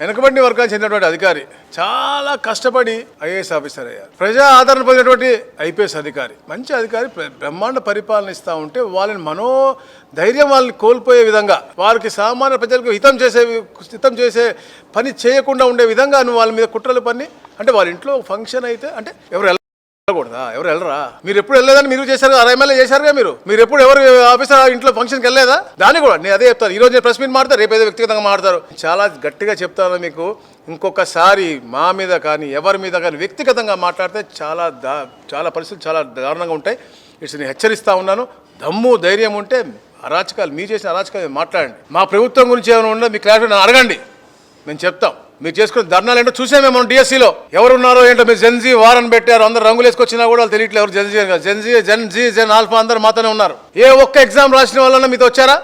వెనుకబడిన వర్గానికి చెందినటువంటి అధికారి చాలా కష్టపడి ఐఏఎస్ ఆఫీసర్ అయ్యారు. ప్రజా ఆదరణ పొందినటువంటి ఐపీఎస్ అధికారి, మంచి అధికారి బ్రహ్మాండ పరిపాలన ఇస్తూ ఉంటే వాళ్ళని ధైర్యం వాళ్ళని కోల్పోయే విధంగా, వారికి సామాన్య ప్రజలకు హితం చేసే పని చేయకుండా ఉండే విధంగా నువ్వు వాళ్ళ మీద కుట్రలు పని. అంటే వాళ్ళ ఇంట్లో ఫంక్షన్ అయితే అంటే ఎవరు వెళ్ళకూడదా? ఎవరు వెళ్ళరా? మీరు ఎప్పుడు వెళ్ళలేదని మీరు చేశారు, ఎమ్మెల్యే చేశారుగా. మీరు ఎప్పుడు ఎవరు ఆఫీసర్ ఇంట్లో ఫంక్షన్కి వెళ్ళలేదా? దాన్ని కూడా నేను అదే చెప్తాను. ఈరోజు నేను ప్రెస్ మీట్ మాడతారు, రేపు ఏదో వ్యక్తిగతంగా మాడతారు. చాలా గట్టిగా చెప్తాను మీకు, ఇంకొకసారి మా మీద కానీ ఎవరి మీద కానీ వ్యక్తిగతంగా మాట్లాడితే చాలా పరిస్థితులు చాలా దారుణంగా ఉంటాయి. ఇట్స్ నేను హెచ్చరిస్తూ ఉన్నాను. దమ్ము ధైర్యం ఉంటే అరాచకాలు, మీరు చేసిన అరాచకాలు మాట్లాడండి. మా ప్రభుత్వం గురించి ఏమైనా ఉందో మీ క్లారిటీ నన్ను అడగండి, మేము చెప్తాం. మీరు చేసుకున్న ధర్నాలు ఏంటో చూసామే మనం డిఎస్సీలో. ఎవరున్నారో ఏంటో మీరు జెన్జీ వారని పెట్టారు, అందరు రంగులు వేసుకొచ్చినా కూడా వాళ్ళు తెలియట్లేదు ఎవరు జెన్జీ జెన్ ఆల్ఫా అందరూ మాతోనే ఉన్నారు. ఏ ఒక్క ఎగ్జామ్ రాసిన వాళ్ళన్నా మీతో వచ్చారా?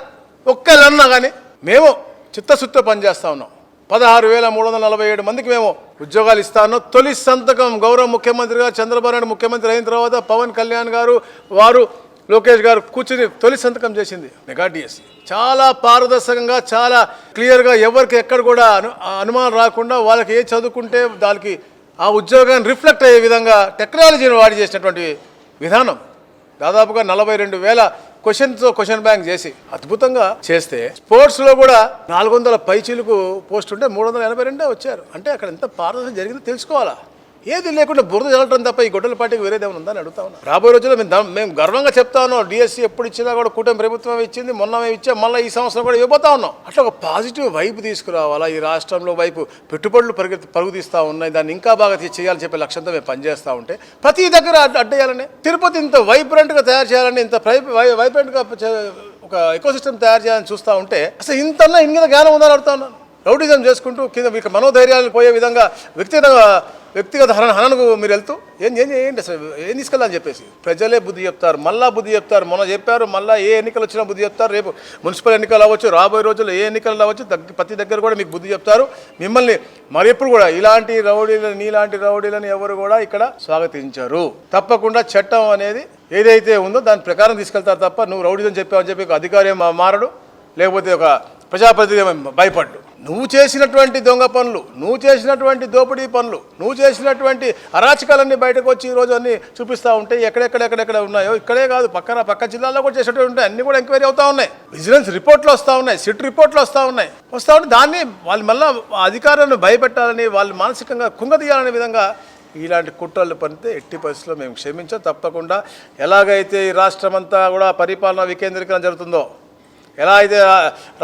ఒక్కళ్ళన్నా కానీ. మేము చిత్తశుద్ధితో పనిచేస్తా ఉన్నాం. 16,347 మందికి మేము ఉద్యోగాలు ఇస్తా ఉన్నాం. తొలి సంతకం గౌరవ ముఖ్యమంత్రిగా చంద్రబాబు నాయుడు ముఖ్యమంత్రి అయిన తర్వాత పవన్ కళ్యాణ్ గారు, వారు లోకేష్ గారు కూర్చుని తొలి సంతకం చేసింది మెగా డిఎస్సి. చాలా పారదర్శకంగా, చాలా క్లియర్గా, ఎవరికి ఎక్కడ కూడా అనుమానం రాకుండా, వాళ్ళకి ఏ చదువుకుంటే దానికి ఆ ఉద్యోగాన్ని రిఫ్లెక్ట్ అయ్యే విధంగా టెక్నాలజీని వాడి చేసినటువంటి విధానం. దాదాపుగా 42,000 క్వశ్చన్ బ్యాంక్ చేసి అద్భుతంగా చేస్తే, స్పోర్ట్స్లో కూడా 400 పైచీలకు పోస్ట్ ఉంటే 382 వచ్చారు. అంటే అక్కడ ఎంత పారదర్శకం జరిగిందో తెలుసుకోవాలా. ఏది లేకుండా బురద చల్లటం తప్ప ఈ గొడ్డల పార్టీకి వేరేదేమైనా ఉందని అడుగుతా ఉన్నా. రాబోయే రోజుల్లో మేము గర్వంగా చెప్తా ఉన్నాం, డిఎస్సీ ఎప్పుడు ఇచ్చినా కూడా కూటమి ప్రభుత్వం ఇచ్చింది, మొన్న మేము ఇచ్చాం, మళ్ళీ ఈ సంవత్సరం కూడా ఇవ్వబోతా ఉన్నాం. అట్లా ఒక పాజిటివ్ వైపు తీసుకురావాలా. ఈ రాష్ట్రంలో వైపు పెట్టుబడులు పరుగు తీస్తూ ఉన్నాయి, దాన్ని ఇంకా బాగా చేయాలని చెప్పే లక్ష్యంతో మేము పనిచేస్తూ ఉంటే ప్రతి దగ్గర అడ్డేయాలని, తిరుపతి ఇంత వైబ్రెంట్గా తయారు చేయాలని, ఇంత వైబ్రెంట్గా ఒక ఎకోసిస్టమ్ తయారు చేయాలని చూస్తూ ఉంటే అసలు ఇంత జ్ఞానం ఉందని అడుగుతా ఉన్నాను. రౌడిజం చేసుకుంటూ కింద మీకు మనోధైర్యాలు పోయే విధంగా వ్యక్తిగత హననకు మీరు వెళ్తూ ఏంటి అసలు ఏం తీసుకెళ్ళాలని చెప్పేసి ప్రజలే బుద్ధి చెప్తారు, మళ్ళా బుద్ధి చెప్తారు. మొన్న చెప్పారు, మళ్ళీ ఏ ఎన్నికలు వచ్చినా బుద్ధి చెప్తారు. రేపు మున్సిపల్ ఎన్నికలు అవ్వచ్చు, రాబోయే రోజుల్లో ఏ ఎన్నికలు అవ్వచ్చు, ప్రతి దగ్గర కూడా మీకు బుద్ధి చెప్తారు. మిమ్మల్ని మరెప్పుడు కూడా ఇలాంటి రౌడీలను, నీలాంటి రౌడీలను ఎవరు కూడా ఇక్కడ స్వాగతించరు. తప్పకుండా చట్టం అనేది ఏదైతే ఉందో దాని ప్రకారం తీసుకెళ్తారు తప్ప నువ్వు రౌడీని చెప్పావని చెప్పి అధికారి మారడు, లేకపోతే ఒక ప్రజాప్రతినిధి భయపడ్డు. నువ్వు చేసినటువంటి దొంగ పనులు, నువ్వు చేసినటువంటి దోపిడీ పనులు, నువ్వు చేసినటువంటి అరాచకాలన్నీ బయటకు వచ్చి ఈరోజు అన్నీ చూపిస్తూ ఉంటే ఎక్కడెక్కడ ఉన్నాయో, ఇక్కడే కాదు పక్క జిల్లాల్లో కూడా చేసేటువంటి ఉంటాయి. అన్నీ కూడా ఎంక్వైరీ అవుతూ ఉన్నాయి, విజిలెన్స్ రిపోర్ట్లు వస్తూ ఉన్నాయి, సిట్ రిపోర్ట్లు వస్తూ ఉంటే దాన్ని వాళ్ళు మళ్ళీ అధికారులను భయపెట్టాలని, వాళ్ళు మానసికంగా కుంగదీయాలనే విధంగా ఇలాంటి కుట్రలు పనితే ఎట్టి పరిస్థితుల్లో మేము క్షమించాం. తప్పకుండా ఎలాగైతే ఈ రాష్ట్రమంతా కూడా పరిపాలన వికేంద్రీకరణ జరుగుతుందో, ఎలా అయితే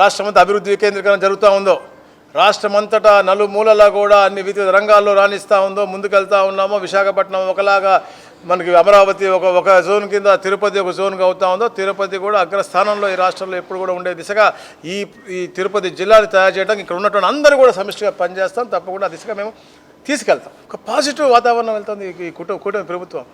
రాష్ట్రమంతా అభివృద్ధి వికేంద్రీకరణ జరుగుతూ ఉందో, రాష్ట్రమంతటా నలుమూలలా కూడా అన్ని వివిధ రంగాల్లో రాణిస్తూ ఉందో, ముందుకెళ్తూ ఉన్నామో, విశాఖపట్నం ఒకలాగా మనకి అమరావతి ఒక జోన్ కింద, తిరుపతి ఒక జోన్గా అవుతూ ఉందో, తిరుపతి కూడా అగ్రస్థానంలో ఈ రాష్ట్రంలో ఎప్పుడు కూడా ఉండే దిశగా ఈ తిరుపతి జిల్లాని తయారు చేయడానికి ఇక్కడ ఉన్నటువంటి అందరూ కూడా సమిష్టిగా పనిచేస్తాం. తప్పకుండా ఆ దిశగా మేము తీసుకెళ్తాం. ఒక పాజిటివ్ వాతావరణం వెళ్తుంది ఈ కూటమి ప్రభుత్వం.